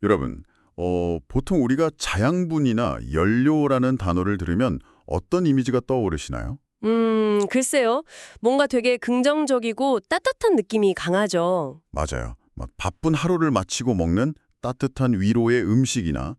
여러분, 보통 우리가 자양분이나 연료라는 단어를 들으면 어떤 이미지가 떠오르시나요? 글쎄요. 뭔가 되게 긍정적이고 따뜻한 느낌이 강하죠. 맞아요. 막 바쁜 하루를 마치고 먹는 따뜻한 위로의 음식이나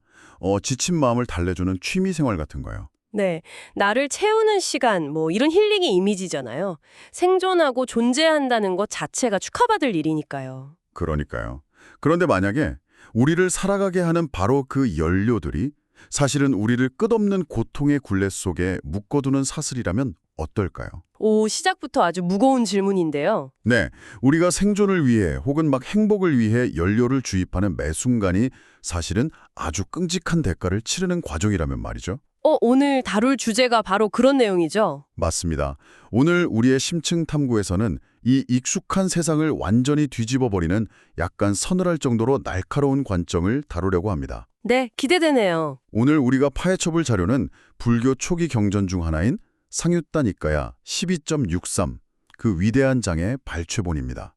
지친 마음을 달래주는 취미 생활 같은 거요. 네. 나를 채우는 시간, 뭐 이런 힐링의 이미지잖아요. 생존하고 존재한다는 것 자체가 축하받을 일이니까요. 그러니까요. 그런데 만약에 우리를 살아가게 하는 바로 그 연료들이 사실은 우리를 끝없는 고통의 굴레 속에 묶어두는 사슬이라면 어떨까요? 오, 시작부터 아주 무거운 질문인데요. 네, 우리가 생존을 위해 혹은 막 행복을 위해 연료를 주입하는 매 순간이 사실은 아주 끔찍한 대가를 치르는 과정이라면 말이죠. 오늘 다룰 주제가 바로 그런 내용이죠. 맞습니다. 오늘 우리의 심층 탐구에서는 이 익숙한 세상을 완전히 뒤집어버리는 약간 서늘할 정도로 날카로운 관점을 다루려고 합니다. 네, 기대되네요. 오늘 우리가 파헤쳐볼 자료는 불교 초기 경전 중 하나인 상유단 이가야 12.63, 그 위대한 장의 발췌본입니다.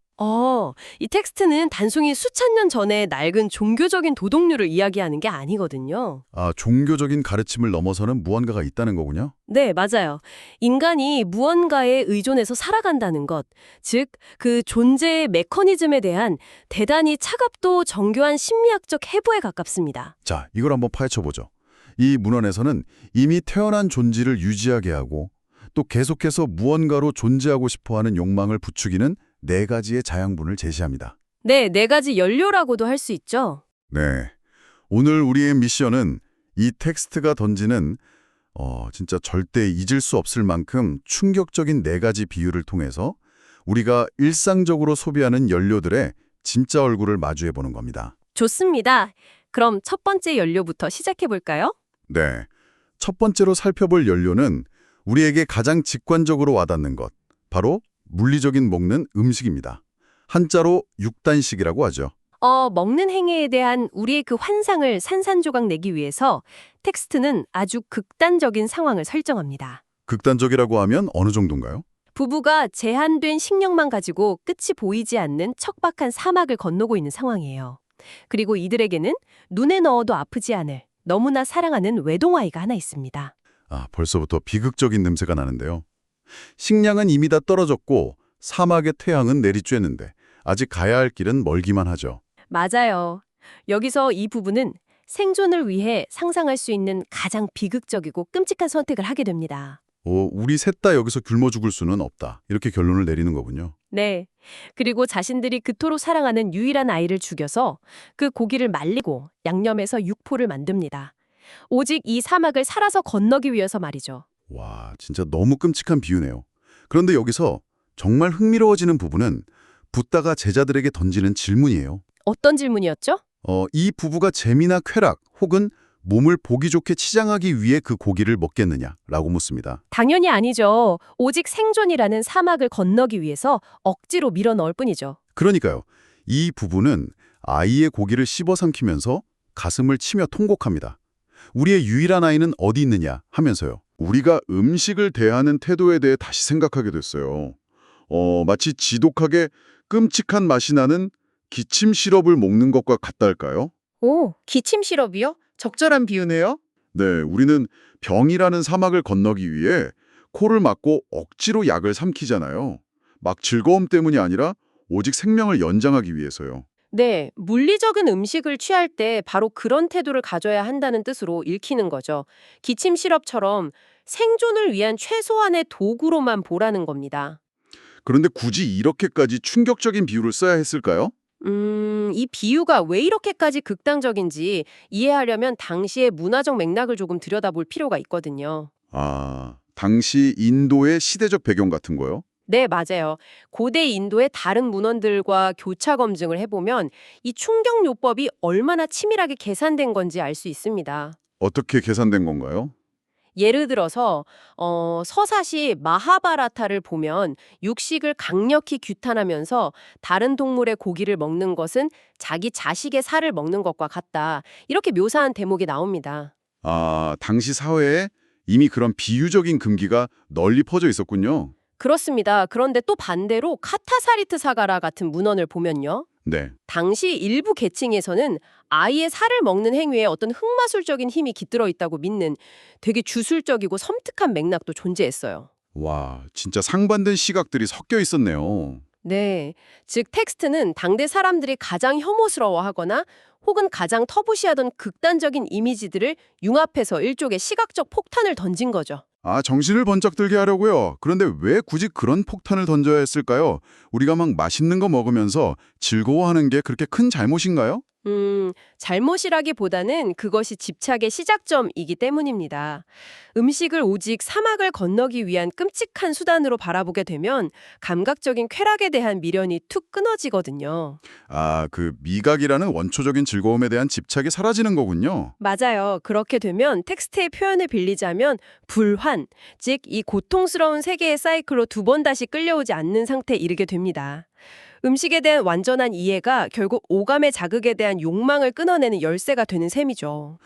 이 텍스트는 단순히 수천 년 전의 낡은 종교적인 도덕률을 이야기하는 게 아니거든요. 아, 종교적인 가르침을 넘어서는 무언가가 있다는 거군요. 네, 맞아요. 인간이 무언가에 의존해서 살아간다는 것, 즉, 그 존재의 메커니즘에 대한 대단히 차갑도 정교한 심리학적 해부에 가깝습니다. 자, 이걸 한번 파헤쳐보죠. 이 문헌에서는 이미 태어난 존재를 유지하게 하고 또 계속해서 무언가로 존재하고 싶어하는 욕망을 부추기는 네 가지의 자양분을 제시합니다. 네, 네 가지 연료라고도 할 수 있죠. 네, 오늘 우리의 미션은 이 텍스트가 던지는 진짜 절대 잊을 수 없을 만큼 충격적인 네 가지 비유를 통해서 우리가 일상적으로 소비하는 연료들의 진짜 얼굴을 마주해보는 겁니다. 좋습니다. 그럼 첫 번째 연료부터 시작해 볼까요? 네, 첫 번째로 살펴볼 연료는 우리에게 가장 직관적으로 와닿는 것, 바로 물리적인 먹는 음식입니다. 한자로 육단식이라고 하죠. 먹는 행위에 대한 우리의 그 환상을 산산조각 내기 위해서 텍스트는 아주 극단적인 상황을 설정합니다. 극단적이라고 하면 어느 정도인가요? 부부가 제한된 식량만 가지고 끝이 보이지 않는 척박한 사막을 건너고 있는 상황이에요. 그리고 이들에게는 눈에 넣어도 아프지 않을 너무나 사랑하는 외동아이가 하나 있습니다. 아, 벌써부터 비극적인 냄새가 나는데요. 식량은 이미 다 떨어졌고 사막의 태양은 내리쬐는데 아직 가야 할 길은 멀기만 하죠. 맞아요. 여기서 이 부부는 생존을 위해 상상할 수 있는 가장 비극적이고 끔찍한 선택을 하게 됩니다. 우리 셋 다 여기서 굶어 죽을 수는 없다. 이렇게 결론을 내리는 거군요. 네. 그리고 자신들이 그토록 사랑하는 유일한 아이를 죽여서 그 고기를 말리고 양념해서 육포를 만듭니다. 오직 이 사막을 살아서 건너기 위해서 말이죠. 와, 진짜 너무 끔찍한 비유네요. 그런데 여기서 정말 흥미로워지는 부분은 붓다가 제자들에게 던지는 질문이에요. 어떤 질문이었죠? 이 부부가 재미나 쾌락 혹은 몸을 보기 좋게 치장하기 위해 그 고기를 먹겠느냐라고 묻습니다. 당연히 아니죠. 오직 생존이라는 사막을 건너기 위해서 억지로 밀어 넣을 뿐이죠. 그러니까요. 이 부부는 아이의 고기를 씹어 삼키면서 가슴을 치며 통곡합니다. 우리의 유일한 아이는 어디 있느냐 하면서요. 우리가 음식을 대하는 태도에 대해 다시 생각하게 됐어요. 마치 지독하게 끔찍한 맛이 나는 기침 시럽을 먹는 것과 같달까요? 오, 기침 시럽이요? 적절한 비유네요. 네, 우리는 병이라는 사막을 건너기 위해 코를 막고 억지로 약을 삼키잖아요. 막 즐거움 때문이 아니라 오직 생명을 연장하기 위해서요. 네, 물리적인 음식을 취할 때 바로 그런 태도를 가져야 한다는 뜻으로 읽히는 거죠. 기침 시럽처럼 생존을 위한 최소한의 도구로만 보라는 겁니다. 그런데 굳이 이렇게까지 충격적인 비유를 써야 했을까요? 이 비유가 왜 이렇게까지 극단적인지 이해하려면 당시의 문화적 맥락을 조금 들여다볼 필요가 있거든요. 아, 당시 인도의 시대적 배경 같은 거요? 네, 맞아요. 고대 인도의 다른 문헌들과 교차 검증을 해보면 이 충격요법이 얼마나 치밀하게 계산된 건지 알 수 있습니다. 어떻게 계산된 건가요? 예를 들어서 서사시 마하바라타를 보면 육식을 강력히 규탄하면서 다른 동물의 고기를 먹는 것은 자기 자식의 살을 먹는 것과 같다. 이렇게 묘사한 대목이 나옵니다. 아, 당시 사회에 이미 그런 비유적인 금기가 널리 퍼져 있었군요. 그렇습니다. 그런데 또 반대로 카타사리트 사가라 같은 문헌을 보면요. 네. 당시 일부 계층에서는 아이의 살을 먹는 행위에 어떤 흑마술적인 힘이 깃들어 있다고 믿는 되게 주술적이고 섬뜩한 맥락도 존재했어요. 와, 진짜 상반된 시각들이 섞여 있었네요. 네, 즉 텍스트는 당대 사람들이 가장 혐오스러워하거나 혹은 가장 터부시하던 극단적인 이미지들을 융합해서 일종의 시각적 폭탄을 던진 거죠. 아, 정신을 번쩍 들게 하려고요. 그런데 왜 굳이 그런 폭탄을 던져야 했을까요? 우리가 막 맛있는 거 먹으면서 즐거워하는 게 그렇게 큰 잘못인가요? 잘못이라기보다는 그것이 집착의 시작점이기 때문입니다. 음식을 오직 사막을 건너기 위한 끔찍한 수단으로 바라보게 되면 감각적인 쾌락에 대한 미련이 툭 끊어지거든요. 아, 그 미각이라는 원초적인 즐거움에 대한 집착이 사라지는 거군요. 맞아요. 그렇게 되면 텍스트의 표현을 빌리자면 불환, 즉 이 고통스러운 세계의 사이클로 두 번 다시 끌려오지 않는 상태에 이르게 됩니다. 음식에 대한 완전한 이해가 결국 오감의 자극에 대한 욕망을 끊어내는 열쇠가 되는 셈이죠.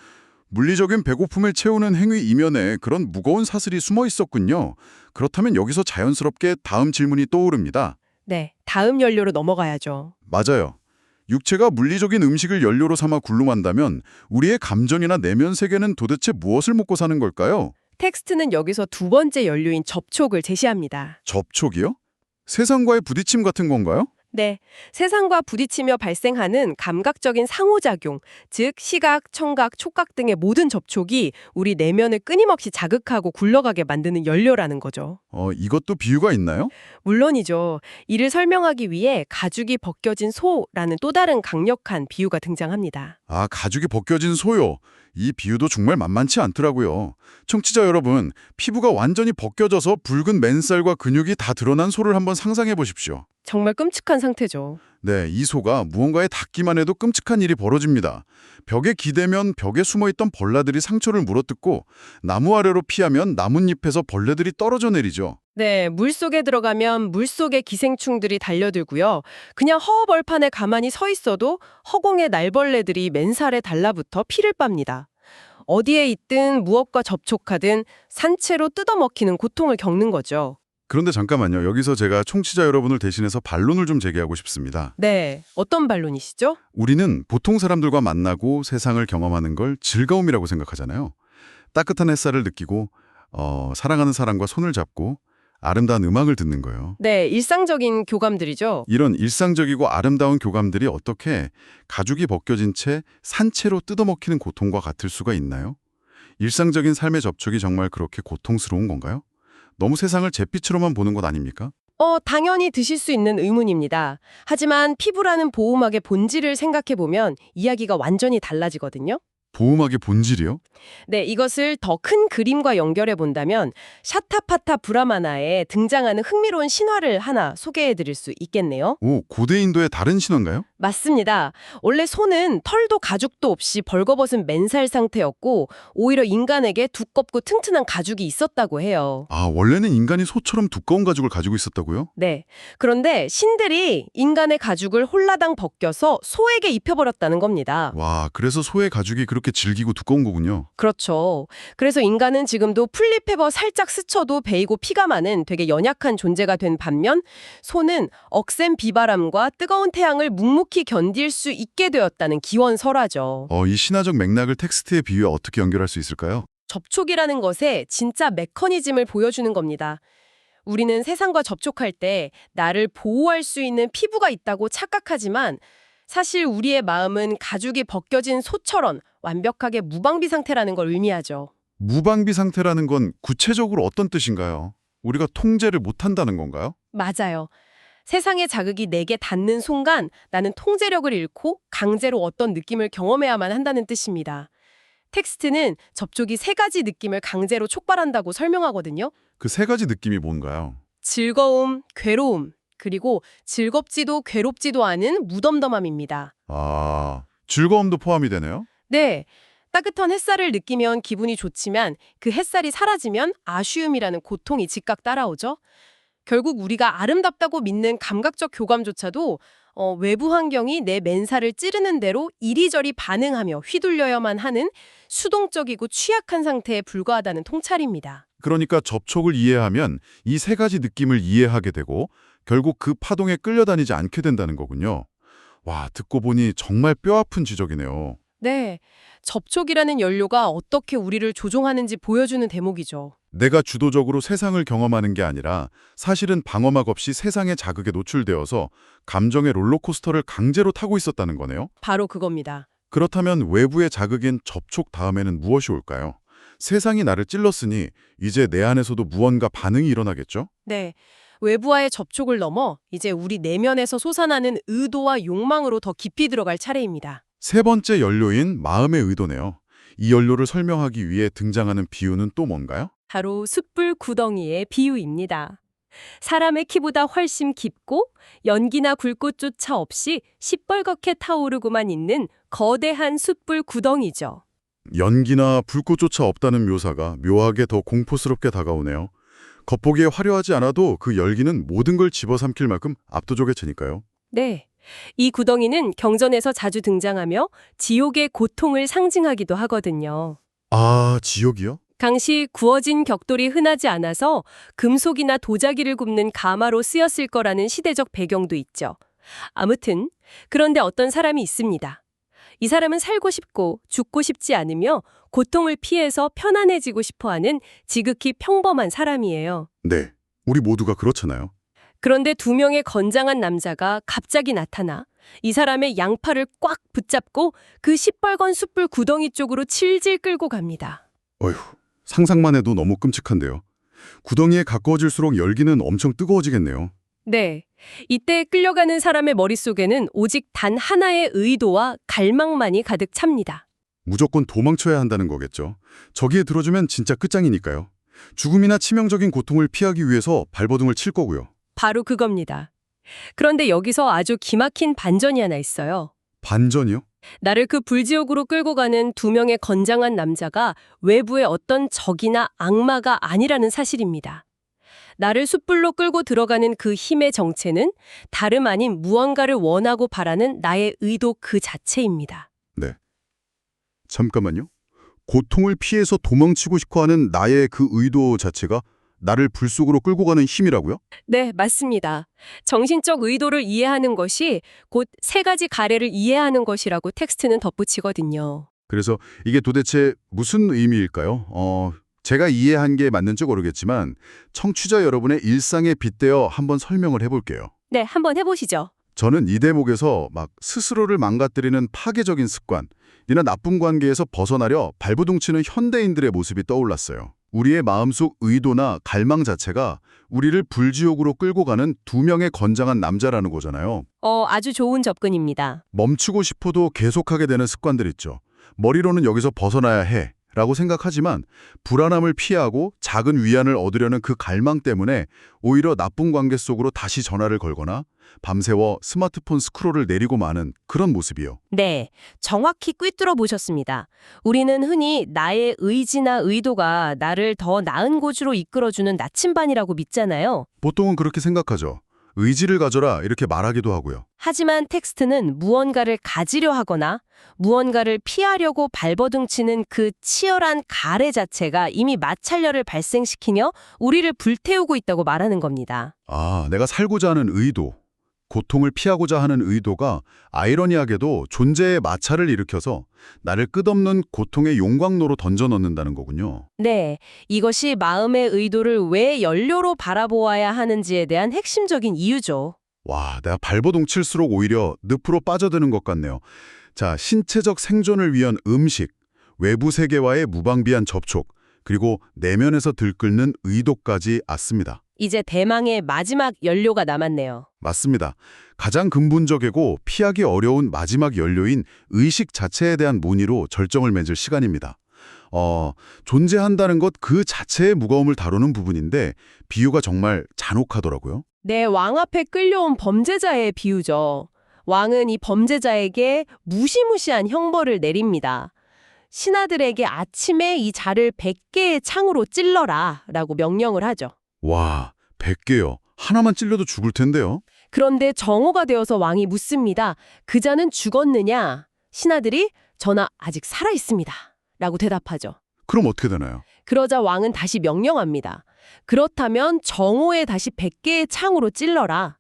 물리적인 배고픔을 채우는 행위 이면에 그런 무거운 사슬이 숨어 있었군요. 그렇다면 여기서 자연스럽게 다음 질문이 떠오릅니다. 네, 다음 연료로 넘어가야죠. 맞아요. 육체가 물리적인 음식을 연료로 삼아 굴름한다면 우리의 감정이나 내면 세계는 도대체 무엇을 먹고 사는 걸까요? 텍스트는 여기서 두 번째 연료인 접촉을 제시합니다. 접촉이요? 세상과의 부딪힘 같은 건가요? 네, 세상과 부딪히며 발생하는 감각적인 상호작용, 즉 시각, 청각, 촉각 등의 모든 접촉이 우리 내면을 끊임없이 자극하고 굴러가게 만드는 연료라는 거죠. 이것도 비유가 있나요? 물론이죠. 이를 설명하기 위해 가죽이 벗겨진 소라는 또 다른 강력한 비유가 등장합니다. 아, 가죽이 벗겨진 소요. 이 비유도 정말 만만치 않더라고요. 청취자 여러분, 피부가 완전히 벗겨져서 붉은 맨살과 근육이 다 드러난 소를 한번 상상해 보십시오. 정말 끔찍한 상태죠. 네, 이 소가 무언가에 닿기만 해도 끔찍한 일이 벌어집니다. 벽에 기대면 벽에 숨어있던 벌레들이 상처를 물어뜯고 나무 아래로 피하면 나뭇잎에서 벌레들이 떨어져 내리죠. 네, 물속에 들어가면 물속의 기생충들이 달려들고요. 그냥 허허벌판에 가만히 서 있어도 허공의 날벌레들이 맨살에 달라붙어 피를 빱니다. 어디에 있든 무엇과 접촉하든 산채로 뜯어먹히는 고통을 겪는 거죠. 그런데 잠깐만요. 여기서 제가 청취자 여러분을 대신해서 반론을 좀 제기하고 싶습니다. 네, 어떤 반론이시죠? 우리는 보통 사람들과 만나고 세상을 경험하는 걸 즐거움이라고 생각하잖아요. 따뜻한 햇살을 느끼고 사랑하는 사람과 손을 잡고 아름다운 음악을 듣는 거예요. 네, 일상적인 교감들이죠. 이런 일상적이고 아름다운 교감들이 어떻게 가죽이 벗겨진 채 산채로 뜯어먹히는 고통과 같을 수가 있나요? 일상적인 삶의 접촉이 정말 그렇게 고통스러운 건가요? 너무 세상을 잿빛으로만 보는 것 아닙니까? 당연히 드실 수 있는 의문입니다. 하지만 피부라는 보호막의 본질을 생각해보면 이야기가 완전히 달라지거든요. 보호막의 본질이요? 네, 이것을 더 큰 그림과 연결해 본다면 샤타파타 브라마나에 등장하는 흥미로운 신화를 하나 소개해 드릴 수 있겠네요. 오, 고대 인도의 다른 신화인가요? 맞습니다. 원래 소는 털도 가죽도 없이 벌거벗은 맨살 상태였고 오히려 인간에게 두껍고 튼튼한 가죽이 있었다고 해요. 아, 원래는 인간이 소처럼 두꺼운 가죽을 가지고 있었다고요? 네. 그런데 신들이 인간의 가죽을 홀라당 벗겨서 소에게 입혀버렸다는 겁니다. 와, 그래서 소의 가죽이 그렇게 질기고 두꺼운 거군요. 그렇죠. 그래서 인간은 지금도 풀잎페버 살짝 스쳐도 베이고 피가 많은 되게 연약한 존재가 된 반면 소는 억센 비바람과 뜨거운 태양을 묵묵히 견딜 수 있게 되었다는 기원설화죠. 이 신화적 맥락을 텍스트에 비유해 어떻게 연결할 수 있을까요? 접촉이라는 것에 진짜 메커니즘을 보여주는 겁니다. 우리는 세상과 접촉할 때 나를 보호할 수 있는 피부가 있다고 착각하지만 사실 우리의 마음은 가죽이 벗겨진 소처럼 완벽하게 무방비 상태라는 걸 의미하죠. 무방비 상태라는 건 구체적으로 어떤 뜻인가요? 우리가 통제를 못한다는 건가요? 맞아요. 세상의 자극이 내게 닿는 순간 나는 통제력을 잃고 강제로 어떤 느낌을 경험해야만 한다는 뜻입니다. 텍스트는 접촉이 세 가지 느낌을 강제로 촉발한다고 설명하거든요. 그 세 가지 느낌이 뭔가요? 즐거움, 괴로움, 그리고 즐겁지도 괴롭지도 않은 무덤덤함입니다. 아, 즐거움도 포함이 되네요? 네, 따뜻한 햇살을 느끼면 기분이 좋지만 그 햇살이 사라지면 아쉬움이라는 고통이 즉각 따라오죠. 결국 우리가 아름답다고 믿는 감각적 교감조차도 외부 환경이 내 맨살을 찌르는 대로 이리저리 반응하며 휘둘려야만 하는 수동적이고 취약한 상태에 불과하다는 통찰입니다. 그러니까 접촉을 이해하면 이 세 가지 느낌을 이해하게 되고 결국 그 파동에 끌려다니지 않게 된다는 거군요. 와, 듣고 보니 정말 뼈아픈 지적이네요. 네, 접촉이라는 연료가 어떻게 우리를 조종하는지 보여주는 대목이죠. 내가 주도적으로 세상을 경험하는 게 아니라 사실은 방어막 없이 세상의 자극에 노출되어서 감정의 롤러코스터를 강제로 타고 있었다는 거네요. 바로 그겁니다. 그렇다면 외부의 자극인 접촉 다음에는 무엇이 올까요? 세상이 나를 찔렀으니 이제 내 안에서도 무언가 반응이 일어나겠죠? 네, 외부와의 접촉을 넘어 이제 우리 내면에서 솟아나는 의도와 욕망으로 더 깊이 들어갈 차례입니다. 세 번째 연료인 마음의 의도네요. 이 연료를 설명하기 위해 등장하는 비유는 또 뭔가요? 바로 숯불 구덩이의 비유입니다. 사람의 키보다 훨씬 깊고 연기나 불꽃조차 없이 시뻘겋게 타오르고만 있는 거대한 숯불 구덩이죠. 연기나 불꽃조차 없다는 묘사가 묘하게 더 공포스럽게 다가오네요. 겉보기에 화려하지 않아도 그 열기는 모든 걸 집어삼킬 만큼 압도적이니까요. 네. 이 구덩이는 경전에서 자주 등장하며 지옥의 고통을 상징하기도 하거든요. 아, 지옥이요? 당시 구워진 격돌이 흔하지 않아서 금속이나 도자기를 굽는 가마로 쓰였을 거라는 시대적 배경도 있죠. 아무튼 그런데 어떤 사람이 있습니다. 이 사람은 살고 싶고 죽고 싶지 않으며 고통을 피해서 편안해지고 싶어하는 지극히 평범한 사람이에요. 네, 우리 모두가 그렇잖아요. 그런데 두 명의 건장한 남자가 갑자기 나타나 이 사람의 양팔을 꽉 붙잡고 그 시뻘건 숯불 구덩이 쪽으로 질질 끌고 갑니다. 어휴, 상상만 해도 너무 끔찍한데요. 구덩이에 가까워질수록 열기는 엄청 뜨거워지겠네요. 네. 이때 끌려가는 사람의 머릿속에는 오직 단 하나의 의도와 갈망만이 가득 찹니다. 무조건 도망쳐야 한다는 거겠죠. 저기에 들어주면 진짜 끝장이니까요. 죽음이나 치명적인 고통을 피하기 위해서 발버둥을 칠 거고요. 바로 그겁니다. 그런데 여기서 아주 기막힌 반전이 하나 있어요. 반전이요? 나를 그 불지옥으로 끌고 가는 두 명의 건장한 남자가 외부의 어떤 적이나 악마가 아니라는 사실입니다. 나를 숯불로 끌고 들어가는 그 힘의 정체는 다름 아닌 무언가를 원하고 바라는 나의 의도 그 자체입니다. 네. 잠깐만요. 고통을 피해서 도망치고 싶어하는 나의 그 의도 자체가 나를 불 속으로 끌고 가는 힘이라고요? 네, 맞습니다. 정신적 의도를 이해하는 것이 곧 세 가지 가래를 이해하는 것이라고 텍스트는 덧붙이거든요. 그래서 이게 도대체 무슨 의미일까요? 제가 이해한 게 맞는지 모르겠지만 청취자 여러분의 일상에 빗대어 한번 설명을 해볼게요. 네, 한번 해보시죠. 저는 이 대목에서 막 스스로를 망가뜨리는 파괴적인 습관, 이나 나쁜 관계에서 벗어나려 발버둥치는 현대인들의 모습이 떠올랐어요. 우리의 마음속 의도나 갈망 자체가 우리를 불지옥으로 끌고 가는 두 명의 건장한 남자라는 거잖아요. 아주 좋은 접근입니다. 멈추고 싶어도 계속하게 되는 습관들 있죠. 머리로는 여기서 벗어나야 해 라고 생각하지만 불안함을 피하고 작은 위안을 얻으려는 그 갈망 때문에 오히려 나쁜 관계 속으로 다시 전화를 걸거나 밤새워 스마트폰 스크롤을 내리고 마는 그런 모습이요. 네, 정확히 꿰뚫어 보셨습니다. 우리는 흔히 나의 의지나 의도가 나를 더 나은 곳으로 이끌어주는 나침반이라고 믿잖아요. 보통은 그렇게 생각하죠. 의지를 가져라 이렇게 말하기도 하고요. 하지만 텍스트는 무언가를 가지려 하거나 무언가를 피하려고 발버둥치는 그 치열한 가래 자체가 이미 마찰열을 발생시키며 우리를 불태우고 있다고 말하는 겁니다. 아, 내가 살고자 하는 의도, 고통을 피하고자 하는 의도가 아이러니하게도 존재의 마찰을 일으켜서 나를 끝없는 고통의 용광로로 던져넣는다는 거군요. 네, 이것이 마음의 의도를 왜 연료로 바라보아야 하는지에 대한 핵심적인 이유죠. 와, 내가 발버둥 칠수록 오히려 늪으로 빠져드는 것 같네요. 자, 신체적 생존을 위한 음식, 외부 세계와의 무방비한 접촉, 그리고 내면에서 들끓는 의도까지 앗습니다. 이제 대망의 마지막 연료가 남았네요. 맞습니다. 가장 근본적이고 피하기 어려운 마지막 연료인 의식 자체에 대한 문의로 절정을 맺을 시간입니다. 존재한다는 것 그 자체의 무거움을 다루는 부분인데 비유가 정말 잔혹하더라고요. 네, 왕 앞에 끌려온 범죄자의 비유죠. 왕은 이 범죄자에게 무시무시한 형벌을 내립니다. 신하들에게 아침에 이 자를 100개의 창으로 찔러라 라고 명령을 하죠. 와, 100개요. 하나만 찔려도 죽을 텐데요. 그런데 정오가 되어서 왕이 묻습니다. 그 자는 죽었느냐? 신하들이 전하 아직 살아있습니다. 라고 대답하죠. 그럼 어떻게 되나요? 그러자 왕은 다시 명령합니다. 그렇다면 정오에 다시 100개의 창으로 찔러라.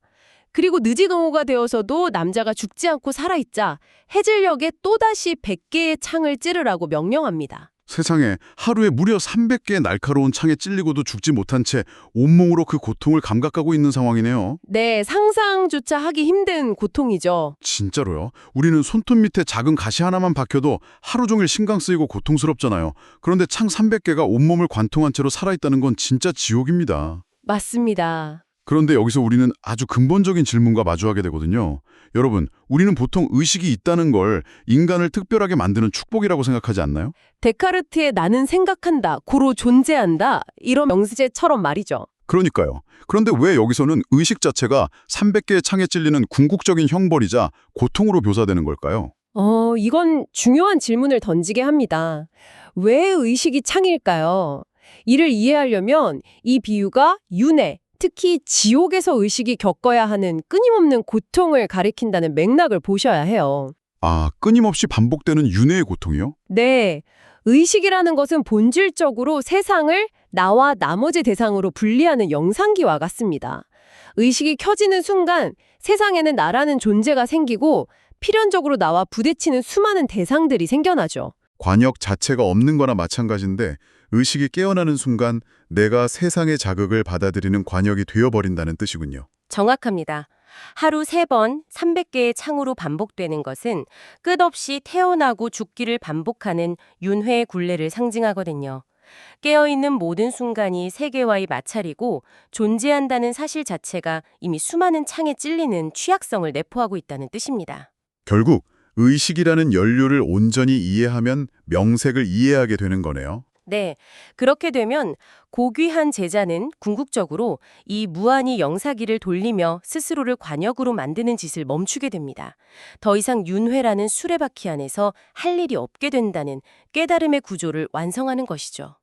그리고 늦은 오후가 되어서도 남자가 죽지 않고 살아있자 해질녘에 또다시 100개의 창을 찌르라고 명령합니다. 세상에 하루에 무려 300개의 날카로운 창에 찔리고도 죽지 못한 채 온몸으로 그 고통을 감각하고 있는 상황이네요. 네, 상상조차 하기 힘든 고통이죠. 진짜로요? 우리는 손톱 밑에 작은 가시 하나만 박혀도 하루 종일 신경 쓰이고 고통스럽잖아요. 그런데 창 300개가 온몸을 관통한 채로 살아있다는 건 진짜 지옥입니다. 맞습니다. 그런데 여기서 우리는 아주 근본적인 질문과 마주하게 되거든요. 여러분, 우리는 보통 의식이 있다는 걸 인간을 특별하게 만드는 축복이라고 생각하지 않나요? 데카르트의 나는 생각한다, 고로 존재한다 이런 명제처럼 말이죠. 그러니까요. 그런데 왜 여기서는 의식 자체가 300개의 창에 찔리는 궁극적인 형벌이자 고통으로 묘사되는 걸까요? 이건 중요한 질문을 던지게 합니다. 왜 의식이 창일까요? 이를 이해하려면 이 비유가 윤회, 특히 지옥에서 의식이 겪어야 하는 끊임없는 고통을 가리킨다는 맥락을 보셔야 해요. 아, 끊임없이 반복되는 윤회의 고통이요? 네, 의식이라는 것은 본질적으로 세상을 나와 나머지 대상으로 분리하는 영상기와 같습니다. 의식이 켜지는 순간 세상에는 나라는 존재가 생기고 필연적으로 나와 부딪히는 수많은 대상들이 생겨나죠. 관역 자체가 없는 거나 마찬가지인데 의식이 깨어나는 순간 내가 세상의 자극을 받아들이는 관역이 되어버린다는 뜻이군요. 정확합니다. 하루 3번 300개의 창으로 반복되는 것은 끝없이 태어나고 죽기를 반복하는 윤회의 굴레를 상징하거든요. 깨어있는 모든 순간이 세계와의 마찰이고 존재한다는 사실 자체가 이미 수많은 창에 찔리는 취약성을 내포하고 있다는 뜻입니다. 결국 의식이라는 연료를 온전히 이해하면 명색을 이해하게 되는 거네요. 네, 그렇게 되면 고귀한 제자는 궁극적으로 이 무한히 영사기를 돌리며 스스로를 관역으로 만드는 짓을 멈추게 됩니다. 더 이상 윤회라는 수레바퀴 안에서 할 일이 없게 된다는 깨달음의 구조를 완성하는 것이죠.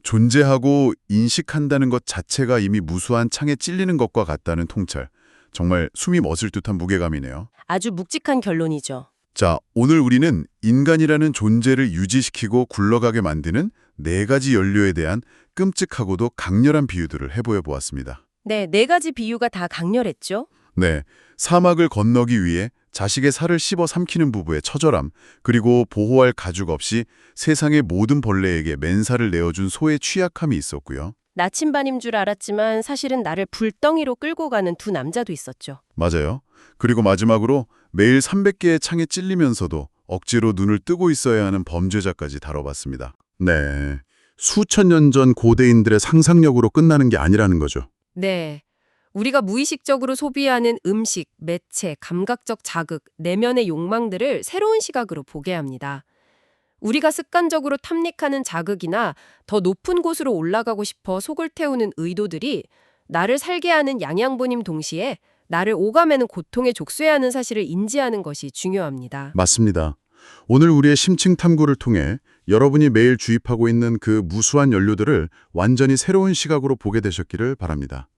존재하고 인식한다는 것 자체가 이미 무수한 창에 찔리는 것과 같다는 통찰. 정말 숨이 멎을 듯한 무게감이네요. 아주 묵직한 결론이죠. 자, 오늘 우리는 인간이라는 존재를 유지시키고 굴러가게 만드는 4가지 연료에 대한 끔찍하고도 강렬한 비유들을 해보여 보았습니다. 네, 4가지 비유가 다 강렬했죠? 네, 사막을 건너기 위해 자식의 살을 씹어 삼키는 부부의 처절함, 그리고 보호할 가죽 없이 세상의 모든 벌레에게 맨살을 내어준 소의 취약함이 있었고요. 나침반인 줄 알았지만 사실은 나를 불덩이로 끌고 가는 두 남자도 있었죠. 맞아요. 그리고 마지막으로 매일 300개의 창에 찔리면서도 억지로 눈을 뜨고 있어야 하는 범죄자까지 다뤄봤습니다. 네, 수천 년 전 고대인들의 상상력으로 끝나는 게 아니라는 거죠. 네. 우리가 무의식적으로 소비하는 음식, 매체, 감각적 자극, 내면의 욕망들을 새로운 시각으로 보게 합니다. 우리가 습관적으로 탐닉하는 자극이나 더 높은 곳으로 올라가고 싶어 속을 태우는 의도들이 나를 살게 하는 양양분임 동시에 나를 오가매는 고통에 족쇄하는 하는 사실을 인지하는 것이 중요합니다. 맞습니다. 오늘 우리의 심층 탐구를 통해 여러분이 매일 주입하고 있는 그 무수한 연료들을 완전히 새로운 시각으로 보게 되셨기를 바랍니다.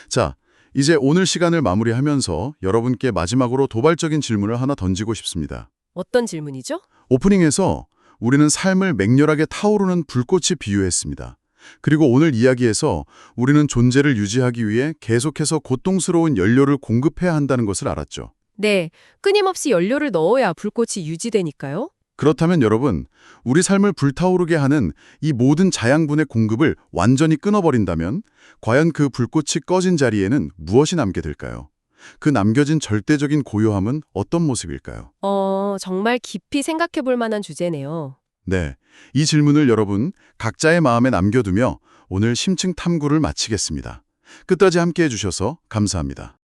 자, 이제 오늘 시간을 마무리하면서 여러분께 마지막으로 도발적인 질문을 하나 던지고 싶습니다. 어떤 질문이죠? 오프닝에서 우리는 삶을 맹렬하게 타오르는 불꽃이 비유했습니다. 그리고 오늘 이야기에서 우리는 존재를 유지하기 위해 계속해서 고통스러운 연료를 공급해야 한다는 것을 알았죠. 네, 끊임없이 연료를 넣어야 불꽃이 유지되니까요. 그렇다면 여러분, 우리 삶을 불타오르게 하는 이 모든 자양분의 공급을 완전히 끊어버린다면 과연 그 불꽃이 꺼진 자리에는 무엇이 남게 될까요? 그 남겨진 절대적인 고요함은 어떤 모습일까요? 정말 깊이 생각해 볼 만한 주제네요. 네, 이 질문을 여러분 각자의 마음에 남겨두며 오늘 심층 탐구를 마치겠습니다. 끝까지 함께해 주셔서 감사합니다.